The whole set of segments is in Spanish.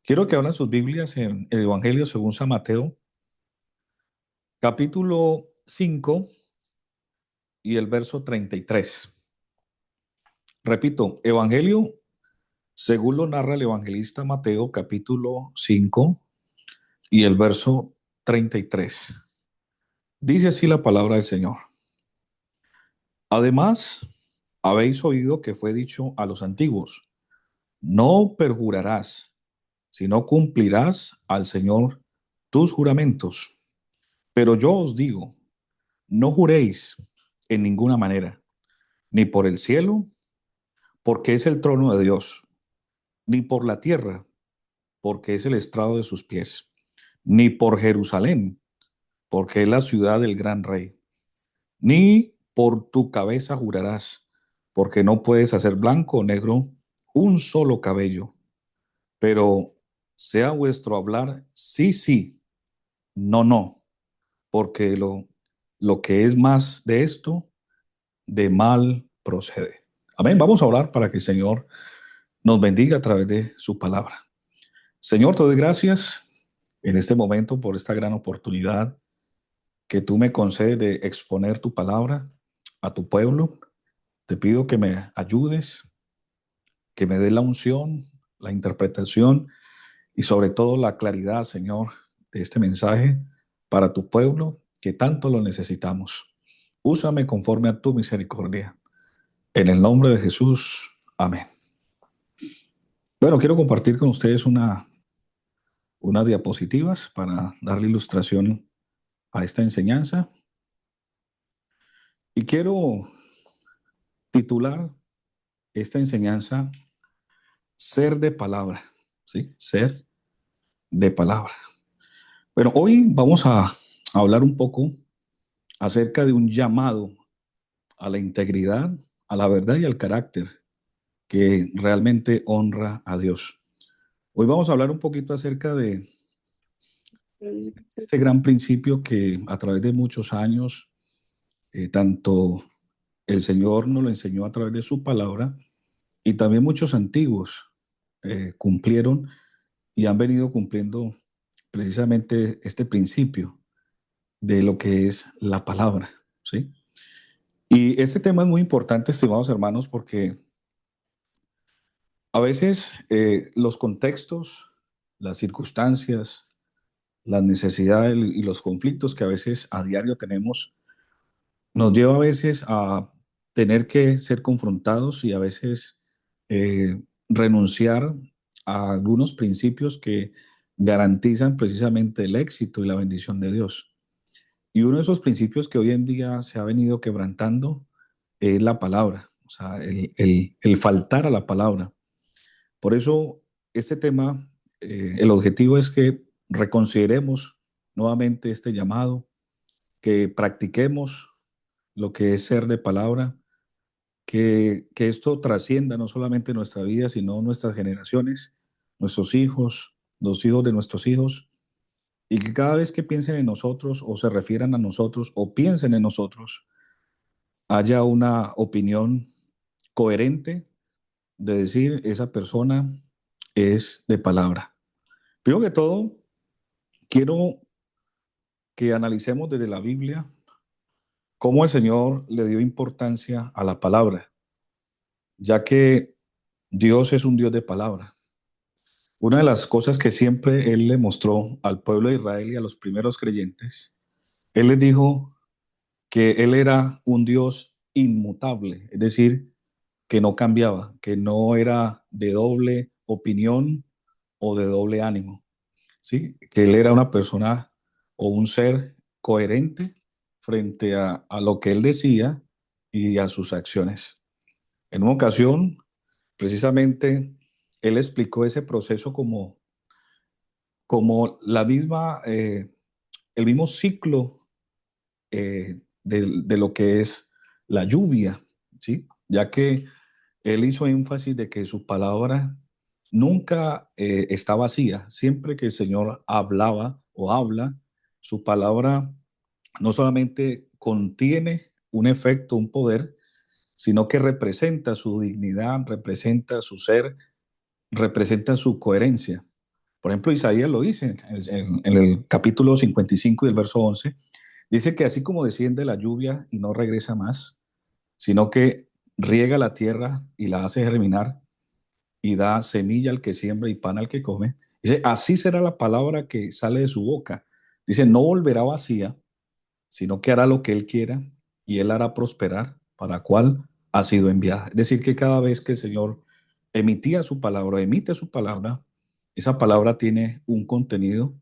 Quiero que abran sus Biblias en el Evangelio según San Mateo, capítulo 5 y el verso 33. Repito, Evangelio según lo narra el evangelista Mateo, capítulo 5 y el verso 33. Dice así la palabra del Señor. Además, habéis oído que fue dicho a los antiguos, no perjurarás, sino cumplirás al Señor tus juramentos. Pero yo os digo, no juréis en ninguna manera, ni por el cielo, porque es el trono de Dios, ni por la tierra, porque es el estrado de sus pies, ni por Jerusalén, porque es la ciudad del gran rey, ni por tu cabeza jurarás, porque no puedes hacer blanco o negro un solo cabello, pero sea vuestro hablar sí, sí, no, no, porque lo que es más de esto, de mal procede. Amén. Vamos a orar para que el Señor nos bendiga a través de su palabra. Señor, te doy gracias en este momento por esta gran oportunidad que tú me concedes de exponer tu palabra a tu pueblo. Te pido que me ayudes, que me des la unción, la interpretación y sobre todo la claridad, Señor, de este mensaje para tu pueblo que tanto lo necesitamos. Úsame conforme a tu misericordia. En el nombre de Jesús. Amén. Bueno, quiero compartir con ustedes unas diapositivas para darle ilustración a esta enseñanza. Y quiero titular esta enseñanza Ser de palabra, ¿sí? Ser de palabra. Bueno, hoy vamos a hablar un poco acerca de un llamado a la integridad, a la verdad y al carácter que realmente honra a Dios. Hoy vamos a hablar un poquito acerca de este gran principio que a través de muchos años, tanto el Señor nos lo enseñó a través de su palabra y también muchos antiguos cumplieron y han venido cumpliendo precisamente este principio de lo que es la palabra, ¿sí? Y este tema es muy importante, estimados hermanos, porque a veces los contextos, las circunstancias, las necesidades y los conflictos que a veces a diario tenemos nos lleva a veces a tener que ser confrontados y a veces renunciar a algunos principios que garantizan precisamente el éxito y la bendición de Dios. Y uno de esos principios que hoy en día se ha venido quebrantando es la palabra, o sea, el faltar a la palabra. Por eso, este tema, el objetivo es que reconsideremos nuevamente este llamado, que practiquemos lo que es ser de palabra, que esto trascienda no solamente nuestra vida, sino nuestras generaciones, nuestros hijos, los hijos de nuestros hijos, y que cada vez que piensen en nosotros o se refieran a nosotros o piensen en nosotros, haya una opinión coherente de decir esa persona es de palabra. Primero que todo, quiero que analicemos desde la Biblia cómo el Señor le dio importancia a la palabra, ya que Dios es un Dios de palabra. Una de las cosas que siempre Él le mostró al pueblo de Israel y a los primeros creyentes, Él les dijo que Él era un Dios inmutable, es decir, que no cambiaba, que no era de doble opinión o de doble ánimo, ¿sí? Que Él era una persona o un ser coherente frente a lo que Él decía y a sus acciones. En una ocasión, precisamente, Él explicó ese proceso como el mismo ciclo de lo que es la lluvia, ¿sí? Ya que él hizo énfasis de que su palabra nunca está vacía. Siempre que el Señor hablaba o habla, su palabra no solamente contiene un efecto, un poder, sino que representa su dignidad, representa su ser, representa su coherencia. Por ejemplo, Isaías lo dice en el capítulo 55 y el verso 11. Dice que así como desciende la lluvia y no regresa más, sino que riega la tierra y la hace germinar y da semilla al que siembra y pan al que come. Dice, así será la palabra que sale de su boca. Dice, no volverá vacía, sino que hará lo que él quiera y él hará prosperar para cual ha sido enviada. Es decir, que cada vez que el Señor emitía su palabra, emite su palabra, esa palabra tiene un contenido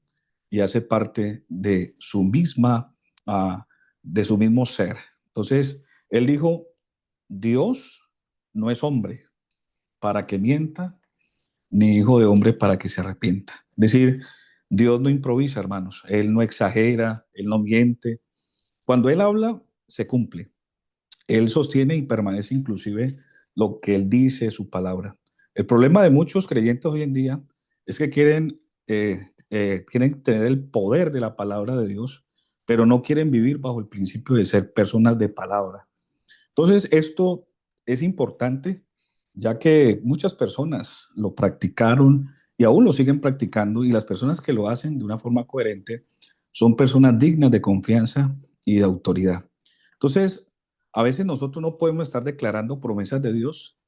y hace parte uh, de su mismo ser. Entonces, él dijo, Dios no es hombre para que mienta, ni hijo de hombre para que se arrepienta. Es decir, Dios no improvisa, hermanos. Él no exagera, Él no miente. Cuando Él habla, se cumple. Él sostiene y permanece inclusive lo que Él dice, su palabra. El problema de muchos creyentes hoy en día es que quieren tener el poder de la palabra de Dios, pero no quieren vivir bajo el principio de ser personas de palabra. Entonces, esto es importante, ya que muchas personas lo practicaron y aún lo siguen practicando, y las personas que lo hacen de una forma coherente son personas dignas de confianza y de autoridad. Entonces, a veces nosotros no podemos estar declarando promesas de Dios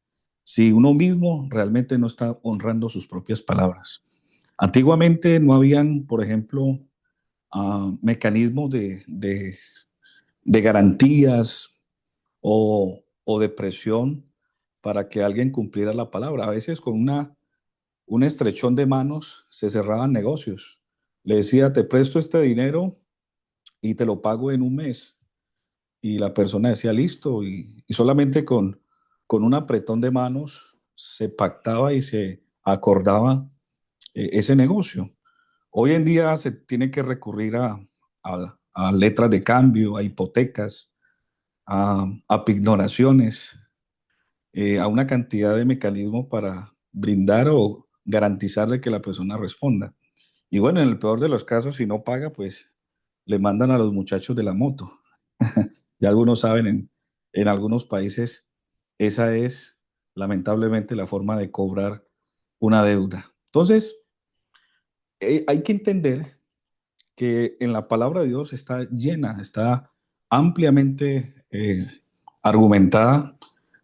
si uno mismo realmente no está honrando sus propias palabras. Antiguamente no habían, por ejemplo, mecanismos de garantías o de presión para que alguien cumpliera la palabra. A veces con un estrechón de manos se cerraban negocios. Le decía, te presto este dinero y te lo pago en un mes. Y la persona decía, listo. Y solamente con un apretón de manos se pactaba y se acordaba ese negocio. Hoy en día se tiene que recurrir a letras de cambio, a hipotecas, a pignoraciones, a una cantidad de mecanismos para brindar o garantizarle que la persona responda. Y bueno, en el peor de los casos, si no paga, pues le mandan a los muchachos de la moto. Ya algunos saben, en algunos países esa es lamentablemente la forma de cobrar una deuda. Entonces, hay que entender que en la palabra de Dios está llena, está ampliamente argumentada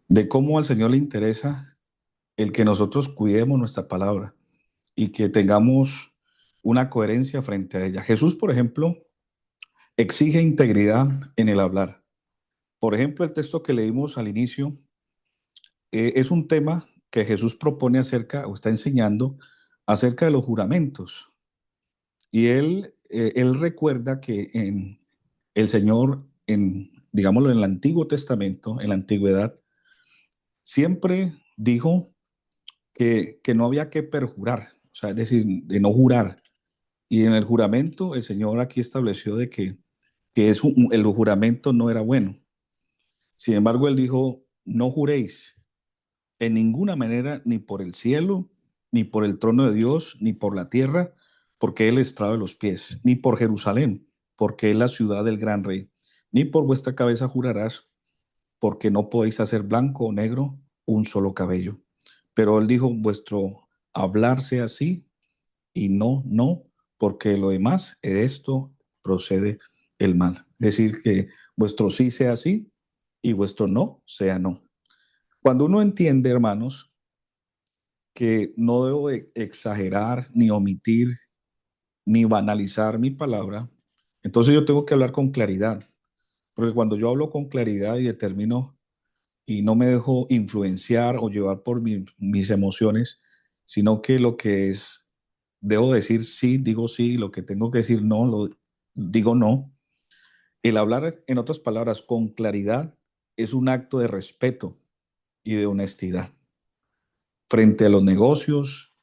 de cómo al Señor le interesa el que nosotros cuidemos nuestra palabra y que tengamos una coherencia frente a ella. Jesús, por ejemplo, exige integridad en el hablar. Por ejemplo, el texto que leímos al inicio es un tema que Jesús propone acerca o está enseñando acerca de los juramentos. Y él recuerda que el Señor, digámoslo, en el Antiguo Testamento, en la antigüedad, siempre dijo que no había que perjurar, o sea, es decir, de no jurar. Y en el juramento, el Señor aquí estableció de que el juramento no era bueno. Sin embargo, Él dijo, no juréis en ninguna manera, ni por el cielo, ni por el trono de Dios, ni por la tierra, porque Él estrado de los pies, ni por Jerusalén, porque es la ciudad del gran rey, ni por vuestra cabeza jurarás, porque no podéis hacer blanco o negro un solo cabello. Pero Él dijo, vuestro hablar sea así y no, no, porque lo demás, de esto procede el mal. Es decir, que vuestro sí sea sí y vuestro no sea no. Cuando uno entiende, hermanos, que no debo de exagerar, ni omitir, ni banalizar mi palabra, entonces yo tengo que hablar con claridad. Porque cuando yo hablo con claridad y determino y no me dejo influenciar o llevar por mis emociones, sino que lo que es, debo decir sí, digo sí, lo que tengo que decir no, lo digo no. El hablar, en otras palabras, con claridad es un acto de respeto y de honestidad frente a los negocios,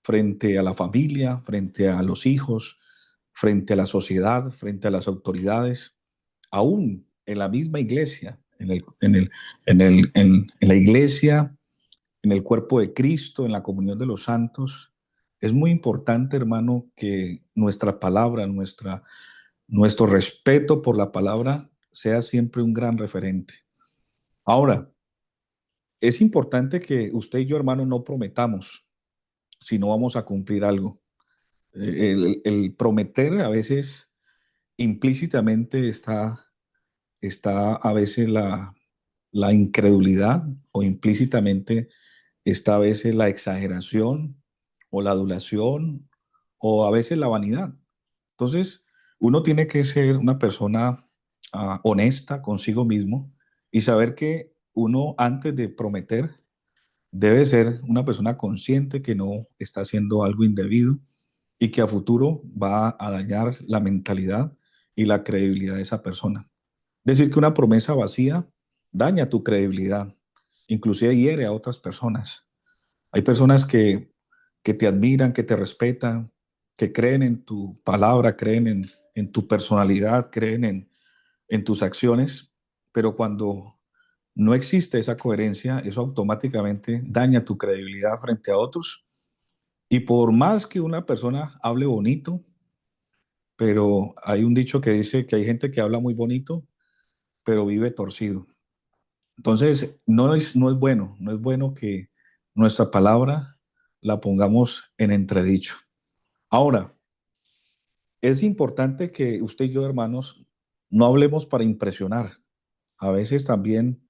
frente a la familia, frente a los hijos, frente a la sociedad, frente a las autoridades, aún en la misma iglesia, en la iglesia, en el cuerpo de Cristo, en la comunión de los santos. Es muy importante, hermano, que nuestra palabra, nuestro respeto por la palabra sea siempre un gran referente. Ahora, es importante que usted y yo, hermano, no prometamos si no vamos a cumplir algo. El prometer a veces implícitamente está a veces la incredulidad, o implícitamente está a veces la exageración o la adulación o a veces la vanidad. Entonces, uno tiene que ser una persona honesta consigo mismo y saber que uno, antes de prometer, debe ser una persona consciente que no está haciendo algo indebido y que a futuro va a dañar la mentalidad y la credibilidad de esa persona. Decir que una promesa vacía daña tu credibilidad, inclusive hiere a otras personas. Hay personas que te admiran, que te respetan, que creen en tu palabra, creen en tu personalidad, creen en tus acciones, pero cuando no existe esa coherencia, eso automáticamente daña tu credibilidad frente a otros. Y por más que una persona hable bonito, pero hay un dicho que dice que hay gente que habla muy bonito, pero vive torcido. Entonces, no es bueno que nuestra palabra la pongamos en entredicho. Ahora, es importante que usted y yo, hermanos, no hablemos para impresionar. A veces también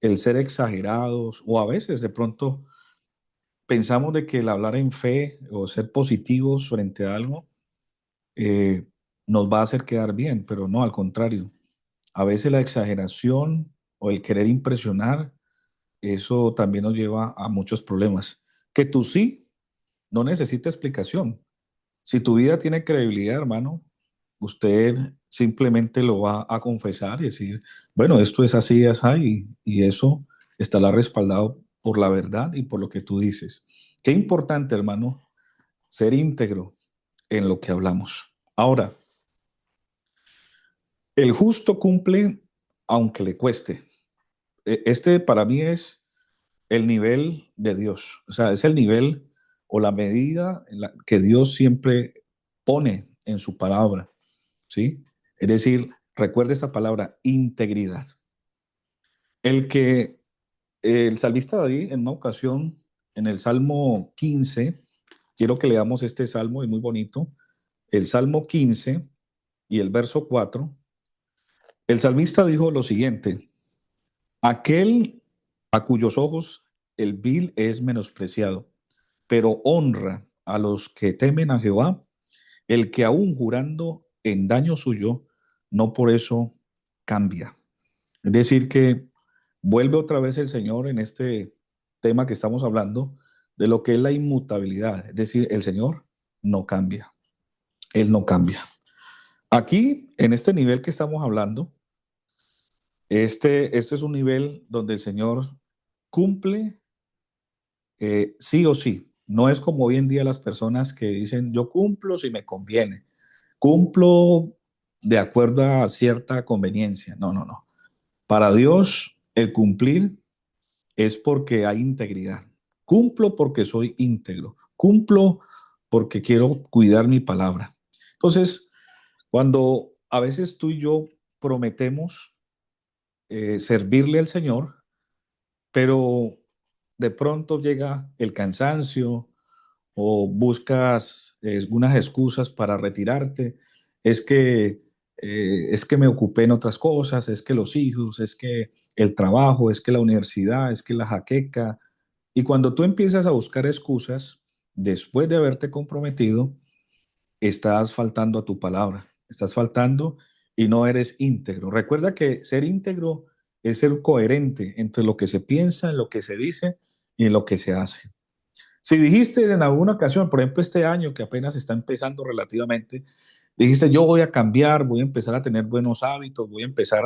el ser exagerados, o a veces de pronto pensamos de que el hablar en fe o ser positivos frente a algo eh, nos va a hacer quedar bien, pero no, al contrario. A veces la exageración o el querer impresionar, eso también nos lleva a muchos problemas. Que tú sí no necesita explicación. Si tu vida tiene credibilidad, hermano, usted simplemente lo va a confesar y decir, bueno, esto es así, es así, y eso estará respaldado por la verdad y por lo que tú dices. Qué importante, hermano, ser íntegro en lo que hablamos. Ahora, el justo cumple aunque le cueste. Este para mí es el nivel de Dios, o sea, es el nivel o la medida en la que Dios siempre pone en su palabra, ¿sí? Es decir, recuerde esa palabra, integridad. El que el salmista David en una ocasión, en el Salmo 15, quiero que leamos este salmo, es muy bonito, el Salmo 15 y el verso 4, el salmista dijo lo siguiente: aquel a cuyos ojos el vil es menospreciado, pero honra a los que temen a Jehová, el que aún jurando en daño suyo, no por eso cambia. Es decir, que vuelve otra vez el Señor en este tema que estamos hablando de lo que es la inmutabilidad. Es decir, el Señor no cambia, Él no cambia. Aquí, en este nivel que estamos hablando, este es un nivel donde el Señor cumple sí o sí. No es como hoy en día las personas que dicen, yo cumplo si me conviene, cumplo de acuerdo a cierta conveniencia. No, no, no. Para Dios, el cumplir es porque hay integridad. Cumplo porque soy íntegro. Cumplo porque quiero cuidar mi palabra. Entonces, cuando a veces tú y yo prometemos servirle al Señor, pero de pronto llega el cansancio o buscas unas excusas para retirarte, es que, es que me ocupé en otras cosas, es que los hijos, es que el trabajo, es que la universidad, es que la jaqueca. Y cuando tú empiezas a buscar excusas, después de haberte comprometido, estás faltando a tu palabra, estás faltando y no eres íntegro. Recuerda que ser íntegro es ser coherente entre lo que se piensa, en lo que se dice y en lo que se hace. Si dijiste en alguna ocasión, por ejemplo, este año que apenas está empezando relativamente, dijiste, yo voy a cambiar, voy a empezar a tener buenos hábitos, voy a empezar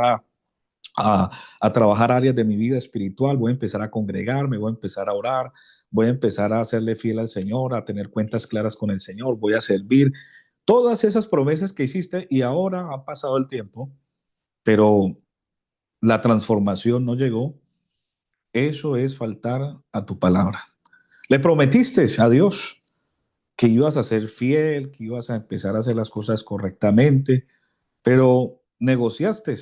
a trabajar áreas de mi vida espiritual, voy a empezar a congregarme, voy a empezar a orar, voy a empezar a hacerle fiel al Señor, a tener cuentas claras con el Señor, voy a servir. Todas esas promesas que hiciste y ahora ha pasado el tiempo, pero la transformación no llegó. Eso es faltar a tu palabra. Le prometiste a Dios que ibas a ser fiel, que ibas a empezar a hacer las cosas correctamente, pero negociaste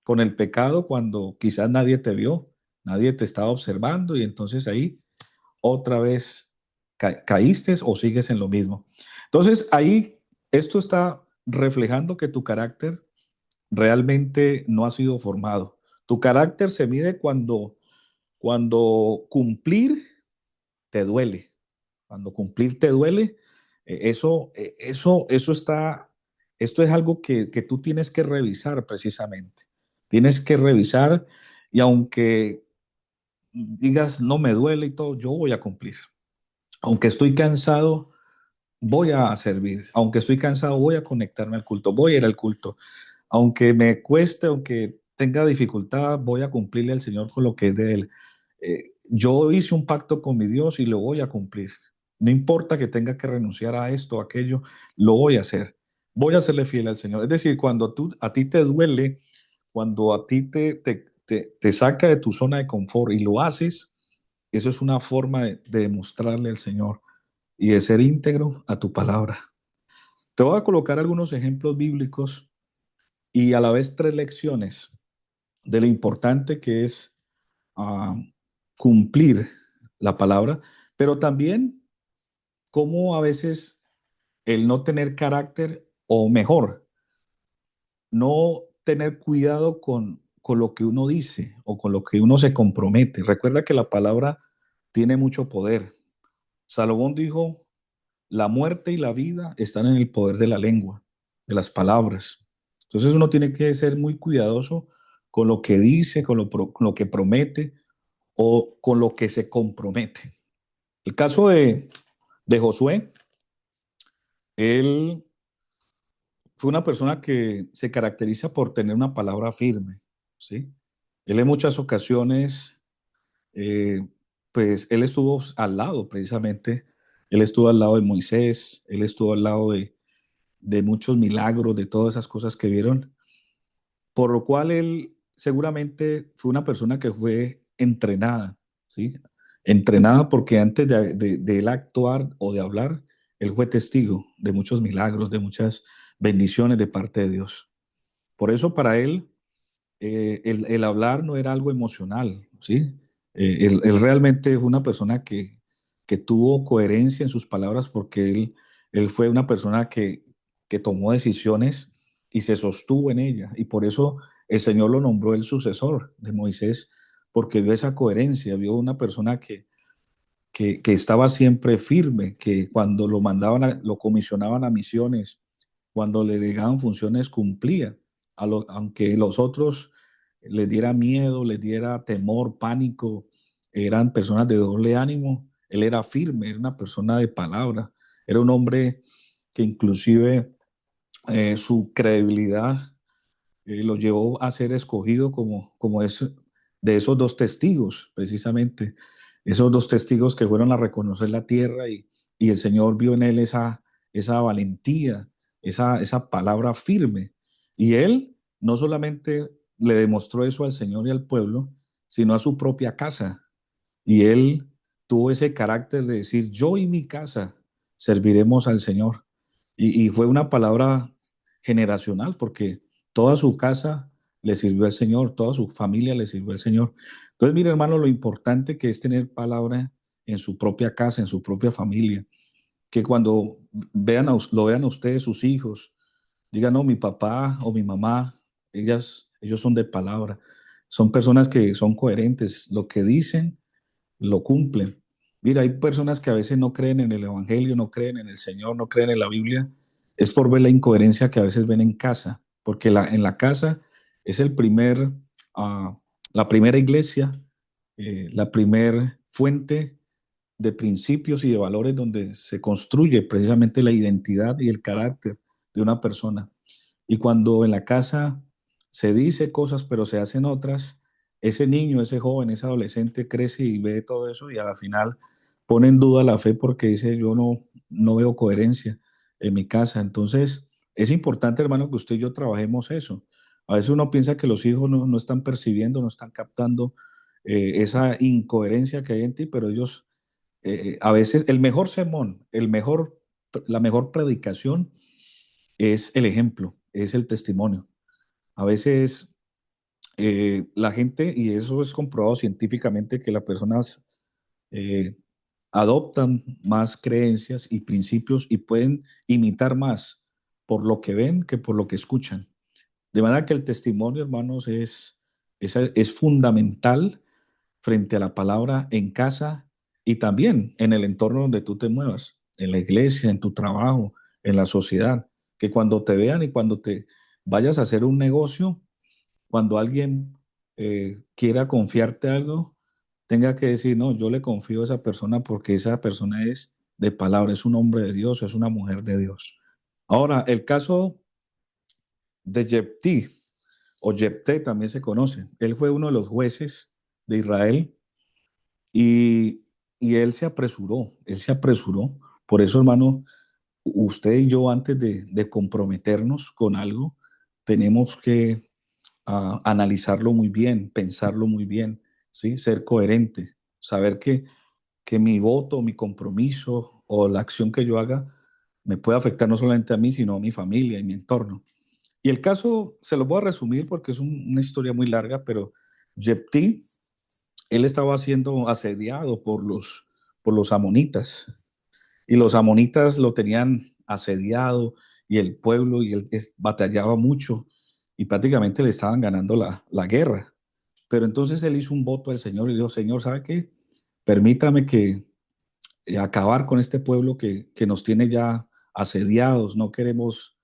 con el pecado cuando quizás nadie te vio, nadie te estaba observando y entonces ahí otra vez ¿Caíste o sigues en lo mismo? Entonces, ahí esto está reflejando que tu carácter realmente no ha sido formado. Tu carácter se mide cuando cumplir te duele. Cuando cumplir te duele, eso está, esto es algo que tú tienes que revisar precisamente. Tienes que revisar y aunque digas no me duele y todo, yo voy a cumplir. Aunque estoy cansado, voy a servir. Aunque estoy cansado, voy a conectarme al culto, voy a ir al culto. Aunque me cueste, aunque tenga dificultad, voy a cumplirle al Señor con lo que es de Él. Yo hice un pacto con mi Dios y lo voy a cumplir. No importa que tenga que renunciar a esto o aquello, lo voy a hacer. Voy a serle fiel al Señor. Es decir, cuando a ti te duele, cuando a ti te saca de tu zona de confort y lo haces, eso es una forma de demostrarle al Señor y de ser íntegro a tu palabra. Te voy a colocar algunos ejemplos bíblicos y a la vez tres lecciones de lo importante que es ah, cumplir la palabra, pero también cómo a veces el no tener carácter, o mejor, no tener cuidado con lo que uno dice o con lo que uno se compromete. Recuerda que la palabra tiene mucho poder. Salomón dijo, la muerte y la vida están en el poder de la lengua, de las palabras. Entonces uno tiene que ser muy cuidadoso con lo que dice, con lo que promete o con lo que se compromete. El caso de Josué, él fue una persona que se caracteriza por tener una palabra firme, ¿sí? Él en muchas ocasiones, eh, pues él estuvo al lado precisamente, él estuvo al lado de Moisés, él estuvo al lado de muchos milagros, de todas esas cosas que vieron, por lo cual él seguramente fue una persona que fue entrenada, ¿sí? Entrenada porque antes de él actuar o de hablar, él fue testigo de muchos milagros, de muchas bendiciones de parte de Dios. Por eso para él el hablar no era algo emocional, ¿sí? Él realmente fue una persona que tuvo coherencia en sus palabras porque él fue una persona que tomó decisiones y se sostuvo en ellas. Y por eso el Señor lo nombró el sucesor de Moisés, porque vio esa coherencia, vio una persona que estaba siempre firme, que cuando lo mandaban, lo comisionaban a misiones, cuando le llegaban funciones, cumplía, aunque los otros les diera miedo, les diera temor, pánico, eran personas de doble ánimo, él era firme, era una persona de palabra, era un hombre que inclusive su credibilidad lo llevó a ser escogido como de esos dos testigos, precisamente, esos dos testigos que fueron a reconocer la tierra y el Señor vio en él esa valentía, esa palabra firme. Y él no solamente le demostró eso al Señor y al pueblo, sino a su propia casa. Y él tuvo ese carácter de decir, yo y mi casa serviremos al Señor. Y fue una palabra generacional porque toda su casa le sirvió al Señor, toda su familia le sirvió al Señor. Entonces, mire, hermano, lo importante que es tener palabra en su propia casa, en su propia familia, que cuando lo vean a ustedes, sus hijos, digan, no, mi papá o mi mamá, ellos son de palabra, son personas que son coherentes, lo que dicen lo cumplen. Mira, hay personas que a veces no creen en el Evangelio, no creen en el Señor, no creen en la Biblia. Es por ver la incoherencia que a veces ven en casa, porque en la casa es ah, la primera iglesia, la primer fuente de principios y de valores donde se construye precisamente la identidad y el carácter de una persona. Y cuando en la casa se dice cosas pero se hacen otras, ese niño, ese joven, ese adolescente crece y ve todo eso y al final pone en duda la fe porque dice, yo no veo coherencia en mi casa. Entonces, es importante, hermano, que usted y yo trabajemos eso. A veces uno piensa que los hijos no están percibiendo, no están captando esa incoherencia que hay en ti, pero ellos a veces el mejor sermón, la mejor predicación es el ejemplo, es el testimonio. A veces la gente, y eso es comprobado científicamente, que las personas eh, adoptan más creencias y principios y pueden imitar más por lo que ven que por lo que escuchan. De manera que el testimonio, hermanos, es fundamental frente a la palabra en casa y también en el entorno donde tú te muevas, en la iglesia, en tu trabajo, en la sociedad, que cuando te vean y cuando te vayas a hacer un negocio, cuando alguien quiera confiarte algo, tenga que decir, no, yo le confío a esa persona porque esa persona es de palabra, es un hombre de Dios, es una mujer de Dios. Ahora, el caso de Jeptí, o Jepté también se conoce, él fue uno de los jueces de Israel y, y él se apresuró. Por eso, hermano, usted y yo antes de comprometernos con algo, tenemos que analizarlo muy bien, pensarlo muy bien, ¿sí? Ser coherente, saber que mi voto, mi compromiso o la acción que yo haga me puede afectar no solamente a mí, sino a mi familia y mi entorno. Y el caso se lo voy a resumir porque es una historia muy larga, pero Jeptí, él estaba siendo asediado por los amonitas y los amonitas lo tenían asediado y el pueblo y él batallaba mucho y prácticamente le estaban ganando la guerra. Pero entonces él hizo un voto al Señor y dijo, Señor, ¿sabe qué? Permítame que acabar con este pueblo que nos tiene ya asediados, no queremos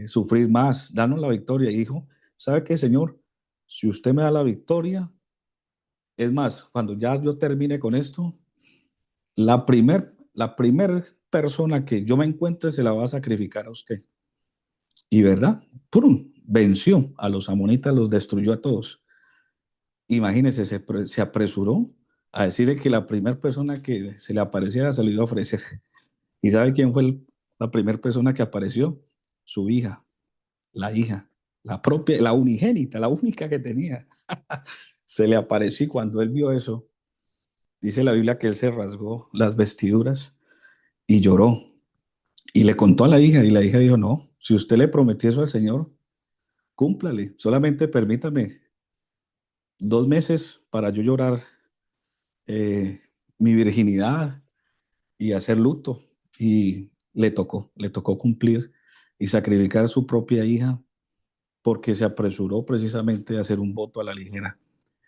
sufrir más, danos la victoria. Y dijo, ¿sabe qué, Señor? Si usted me da la victoria, es más, cuando ya yo termine con esto, la primer persona que yo me encuentre se la va a sacrificar a usted. Y verdad, ¡prum! Venció a los amonitas, los destruyó a todos. Imagínese, se apresuró a decirle que la primera persona que se le apareciera se lo iba a ofrecer. ¿Y sabe quién fue la primera persona que apareció? Su hija, la hija, la propia, la unigénita, la única que tenía. Se le apareció y cuando él vio eso, dice la Biblia que él se rasgó las vestiduras y lloró. Y le contó a la hija y la hija dijo, no, si usted le prometió eso al Señor, cúmplale, solamente permítame 2 meses para yo llorar eh, mi virginidad y hacer luto. Y le tocó cumplir y sacrificar a su propia hija porque se apresuró precisamente a hacer un voto a la ligera.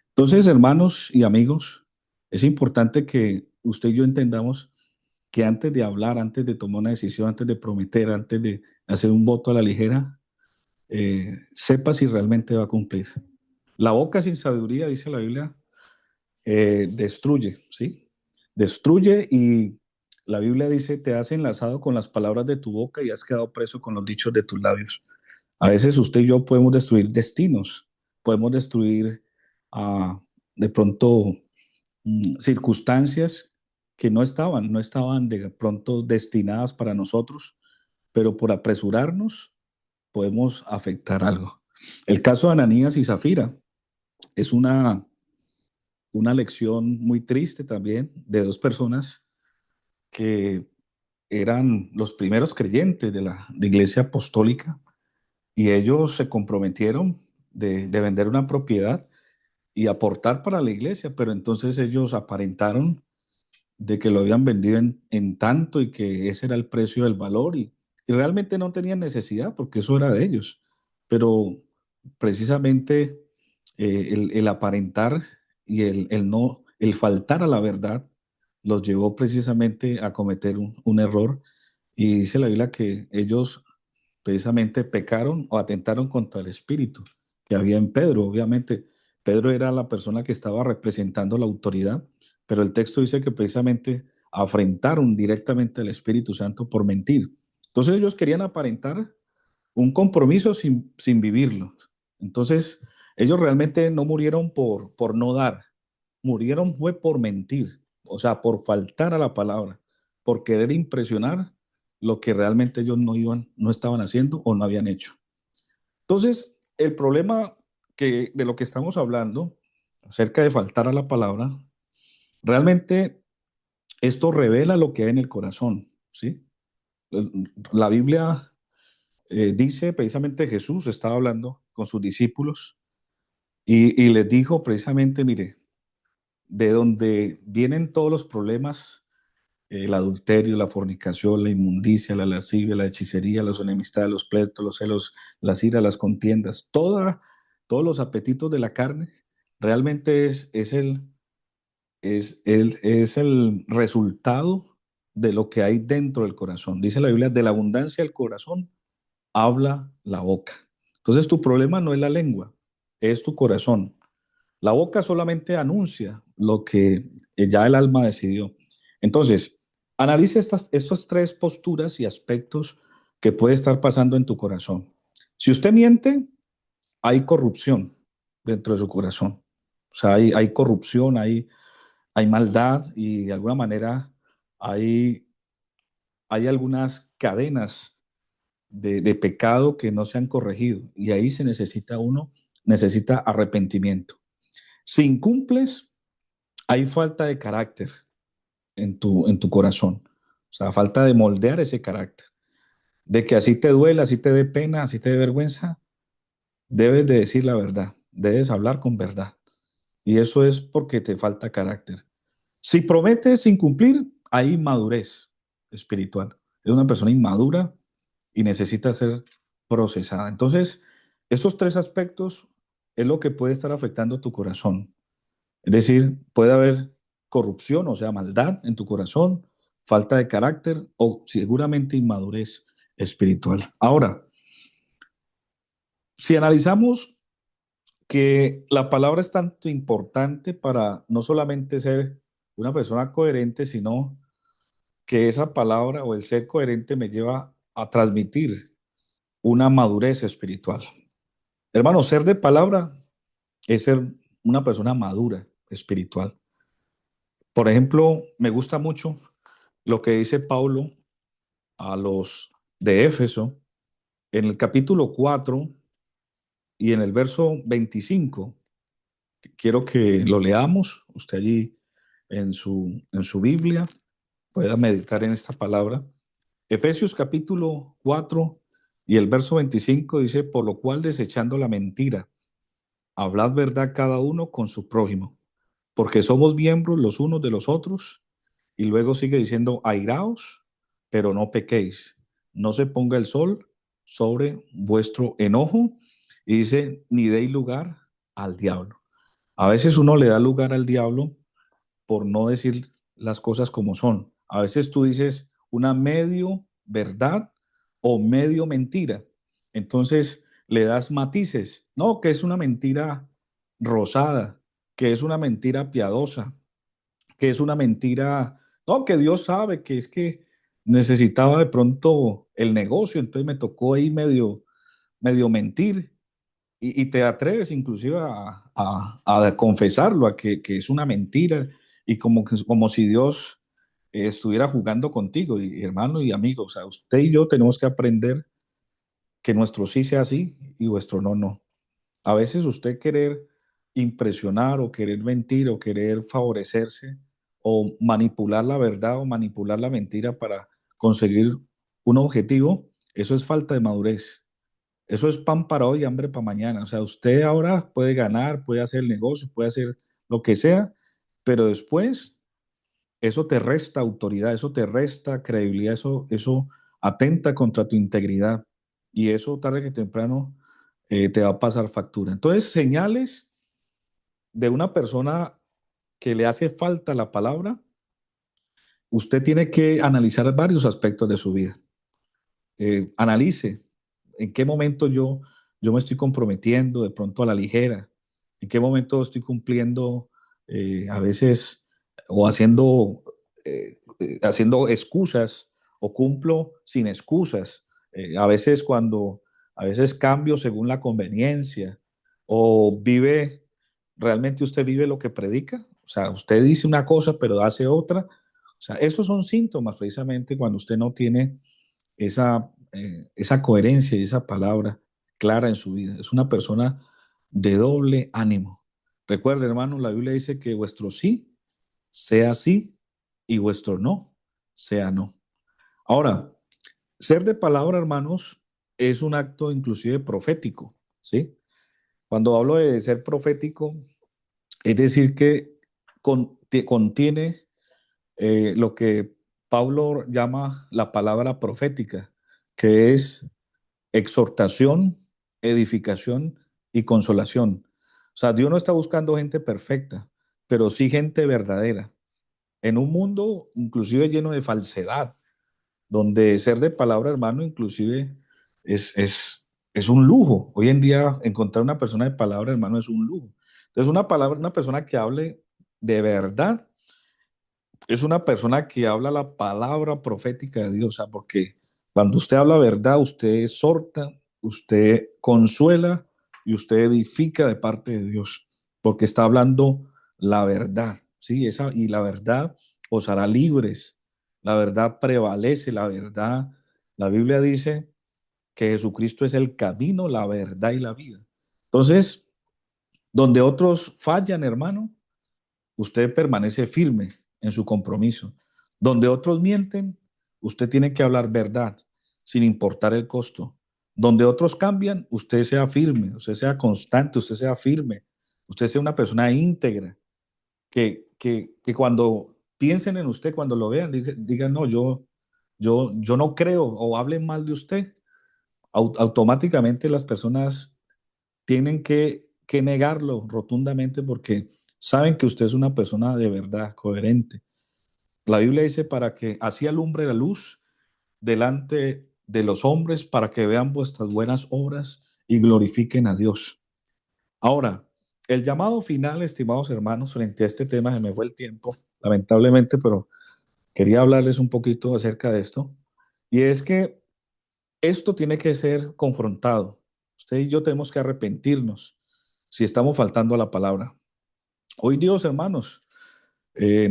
Entonces, hermanos y amigos, es importante que usted y yo entendamos que antes de hablar, antes de tomar una decisión, antes de prometer, antes de hacer un voto a la ligera, sepa si realmente va a cumplir. La boca sin sabiduría, dice la Biblia, destruye, ¿sí? Destruye y la Biblia dice, te has enlazado con las palabras de tu boca y has quedado preso con los dichos de tus labios. A veces usted y yo podemos destruir destinos, podemos destruir de pronto circunstancias que no estaban de pronto destinadas para nosotros, pero por apresurarnos podemos afectar algo. El caso de Ananías y Zafira es una lección muy triste también de dos personas que eran los primeros creyentes de iglesia apostólica y ellos se comprometieron de vender una propiedad y aportar para la iglesia, pero entonces ellos aparentaron de que lo habían vendido en tanto y que ese era el precio del valor y realmente no tenían necesidad porque eso era de ellos, pero precisamente el aparentar y el faltar a la verdad los llevó precisamente a cometer un error y dice la Biblia que ellos precisamente pecaron o atentaron contra el espíritu que había en Pedro. Obviamente, Pedro era la persona que estaba representando la autoridad, pero el texto dice que precisamente afrentaron directamente al Espíritu Santo por mentir. Entonces ellos querían aparentar un compromiso sin vivirlo. Entonces ellos realmente no murieron por no dar, murieron fue por mentir, o sea, por faltar a la palabra, por querer impresionar lo que realmente ellos no estaban haciendo o no habían hecho. Entonces, el problema de lo que estamos hablando, acerca de faltar a la palabra, realmente esto revela lo que hay en el corazón, ¿sí? La Biblia dice, precisamente Jesús estaba hablando con sus discípulos y les dijo precisamente, mire, de donde vienen todos los problemas el adulterio, la fornicación, la inmundicia, la lascivia, la hechicería, las enemistades, los pleitos, los celos, las iras, las contiendas, todos los apetitos de la carne, realmente es el resultado de lo que hay dentro del corazón. Dice la Biblia, de la abundancia del corazón habla la boca. Entonces tu problema no es la lengua, es tu corazón. La boca solamente anuncia lo que ya el alma decidió. Entonces, analice estas tres posturas y aspectos que puede estar pasando en tu corazón. Si usted miente, hay corrupción dentro de su corazón. O sea, hay corrupción, hay maldad y de alguna manera hay, hay algunas cadenas de pecado que no se han corregido y ahí necesita arrepentimiento. Si incumples, hay falta de carácter en tu corazón. O sea, falta de moldear ese carácter. De que así te duela, así te dé pena, así te dé vergüenza, debes de decir la verdad, debes hablar con verdad. Y eso es porque te falta carácter. Si prometes incumplir, hay inmadurez espiritual. Es una persona inmadura y necesita ser procesada. Entonces, esos tres aspectos es lo que puede estar afectando tu corazón. Es decir, puede haber corrupción, o sea, maldad en tu corazón, falta de carácter o seguramente inmadurez espiritual. Ahora, si analizamos que la palabra es tanto importante para no solamente ser una persona coherente, sino que esa palabra o el ser coherente me lleva a transmitir una madurez espiritual. Hermano, ser de palabra es ser una persona madura espiritual. Por ejemplo, me gusta mucho lo que dice Pablo a los de Éfeso en el capítulo 4 y en el verso 25. Quiero que lo leamos, usted allí en su Biblia pueda meditar en esta palabra. Efesios capítulo 4 y el verso 25 dice, por lo cual desechando la mentira, hablad verdad cada uno con su prójimo, porque somos miembros los unos de los otros. Y luego sigue diciendo, airaos, pero no pequéis, no se ponga el sol sobre vuestro enojo. Y dice, ni deis lugar al diablo. A veces uno le da lugar al diablo por no decir las cosas como son. A veces tú dices una medio verdad o medio mentira. Entonces le das matices. No, que es una mentira rosada, que es una mentira piadosa, que es una mentira, no, que Dios sabe que es que necesitaba de pronto el negocio, entonces me tocó ahí medio mentir y te atreves inclusive a confesarlo, a que es una mentira y como si Dios estuviera jugando contigo, y hermano y amigo, o sea, usted y yo tenemos que aprender que nuestro sí sea sí y vuestro no, no. A veces usted querer impresionar o querer mentir o querer favorecerse o manipular la verdad o manipular la mentira para conseguir un objetivo, eso es falta de madurez. Eso es pan para hoy y hambre para mañana. O sea, usted ahora puede ganar, puede hacer el negocio, puede hacer lo que sea, pero después eso te resta autoridad, eso te resta credibilidad, eso atenta contra tu integridad y eso tarde que temprano te va a pasar factura. Entonces, señales de una persona que le hace falta la palabra, usted tiene que analizar varios aspectos de su vida. Analice en qué momento yo me estoy comprometiendo de pronto a la ligera, en qué momento estoy cumpliendo a veces o haciendo excusas o cumplo sin excusas. A veces cambio según la conveniencia o realmente usted vive lo que predica. O sea, usted dice una cosa pero hace otra. O sea, esos son síntomas precisamente cuando usted no tiene esa coherencia y esa palabra clara en su vida. Es una persona de doble ánimo. Recuerde, hermano, la Biblia dice que vuestro sí sea sí y vuestro no sea no. Ahora, ser de palabra, hermanos, es un acto inclusive profético, ¿sí? Cuando hablo de ser profético, es decir que contiene lo que Pablo llama la palabra profética, que es exhortación, edificación y consolación. O sea, Dios no está buscando gente perfecta, pero sí gente verdadera. En un mundo inclusive lleno de falsedad, donde ser de palabra, hermano, inclusive es un lujo. Hoy en día encontrar una persona de palabra, hermano, es un lujo. Entonces, una persona que hable de verdad, es una persona que habla la palabra profética de Dios, o sea, porque cuando usted habla verdad, usted exhorta, usted consuela y usted edifica de parte de Dios, porque está hablando la verdad, ¿sí? Y la verdad os hará libres, la verdad prevalece, la verdad. La Biblia dice que Jesucristo es el camino, la verdad y la vida. Entonces, donde otros fallan, hermano, usted permanece firme en su compromiso. Donde otros mienten, usted tiene que hablar verdad, sin importar el costo. Donde otros cambian, usted sea firme, usted sea constante, usted sea firme, usted sea una persona íntegra, que cuando piensen en usted, cuando lo vean, digan, no, yo no creo o hablen mal de usted. Automáticamente las personas tienen que negarlo rotundamente porque saben que usted es una persona de verdad, coherente. La Biblia dice para que así alumbre la luz delante de los hombres, para que vean vuestras buenas obras y glorifiquen a Dios. Ahora, el llamado final, estimados hermanos, frente a este tema, se me fue el tiempo, lamentablemente, pero quería hablarles un poquito acerca de esto. Y es que esto tiene que ser confrontado. Usted y yo tenemos que arrepentirnos si estamos faltando a la palabra. Hoy Dios, hermanos,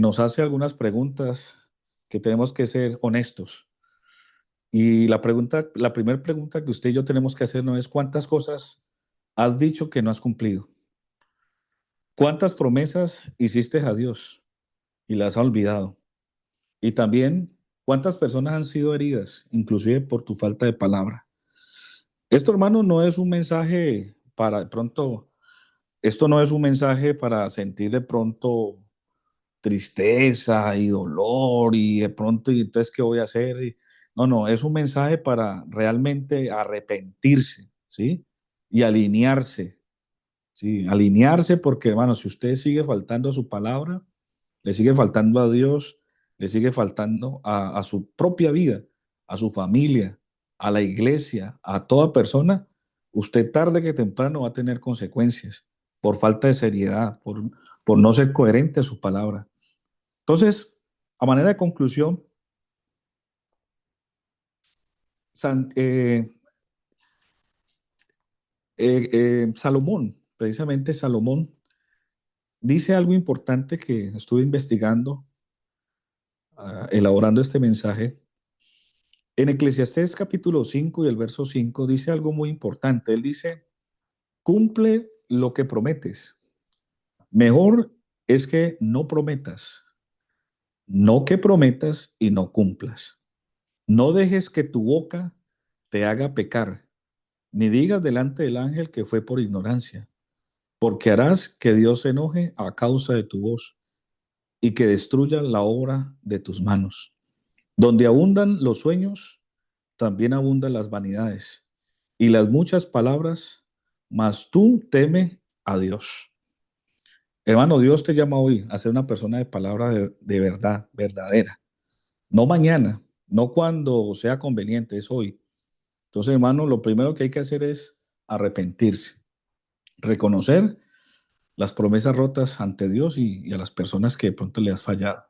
nos hace algunas preguntas que tenemos que ser honestos. Y la primera pregunta que usted y yo tenemos que hacer no es cuántas cosas has dicho que no has cumplido. ¿Cuántas promesas hiciste a Dios y las has olvidado? Y también, ¿cuántas personas han sido heridas, inclusive por tu falta de palabra? Esto, hermano, no es un mensaje para de pronto, esto no es un mensaje para sentir de pronto tristeza y dolor y de pronto, y entonces, ¿qué voy a hacer? No, no, es un mensaje para realmente arrepentirse, ¿sí? Y alinearse, ¿sí? Alinearse porque, hermano, si usted sigue faltando a su palabra, le sigue faltando a Dios, le sigue faltando a su propia vida, a su familia, a la iglesia, a toda persona, usted tarde que temprano va a tener consecuencias por falta de seriedad, por no ser coherente a su palabra. Entonces, a manera de conclusión, San- eh, Salomón, precisamente Salomón, dice algo importante que estuve investigando, elaborando este mensaje. En Eclesiastés capítulo 5 y el verso 5 dice algo muy importante. Él dice, cumple lo que prometes. Mejor es que no prometas, no que prometas y no cumplas. No dejes que tu boca te haga pecar, ni digas delante del ángel que fue por ignorancia, porque harás que Dios se enoje a causa de tu voz y que destruya la obra de tus manos. Donde abundan los sueños, también abundan las vanidades y las muchas palabras, mas tú teme a Dios. Hermano, Dios te llama hoy a ser una persona de palabra de verdad, verdadera. No mañana, no cuando sea conveniente, es hoy. Entonces, hermano, lo primero que hay que hacer es arrepentirse, reconocer las promesas rotas ante Dios y a las personas que de pronto le has fallado.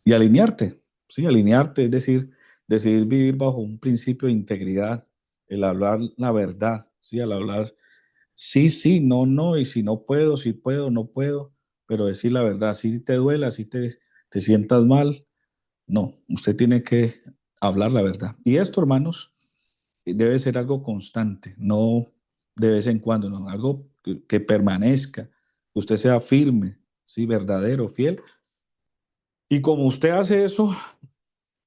Y alinearte, ¿sí? Alinearte, es decir, decidir vivir bajo un principio de integridad, el hablar la verdad, ¿sí? Al hablar sí, sí, no, no, y si no puedo, si puedo, no puedo, pero decir la verdad, si te duela, si te sientas mal, no, usted tiene que hablar la verdad. Y esto, hermanos, debe ser algo constante, no de vez en cuando, no, algo que permanezca, que usted sea firme, sí, verdadero, fiel. Y como usted hace eso,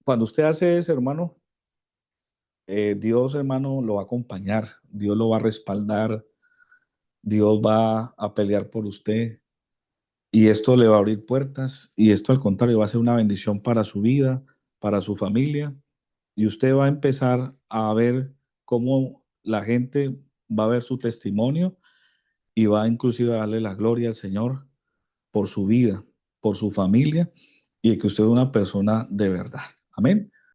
cuando usted hace eso, hermano, Dios, hermano, lo va a acompañar, Dios lo va a respaldar, Dios va a pelear por usted y esto le va a abrir puertas y esto al contrario va a ser una bendición para su vida, para su familia, y usted va a empezar a ver cómo la gente va a ver su testimonio y va inclusive a darle la gloria al Señor por su vida, por su familia y de que usted es una persona de verdad. Amén.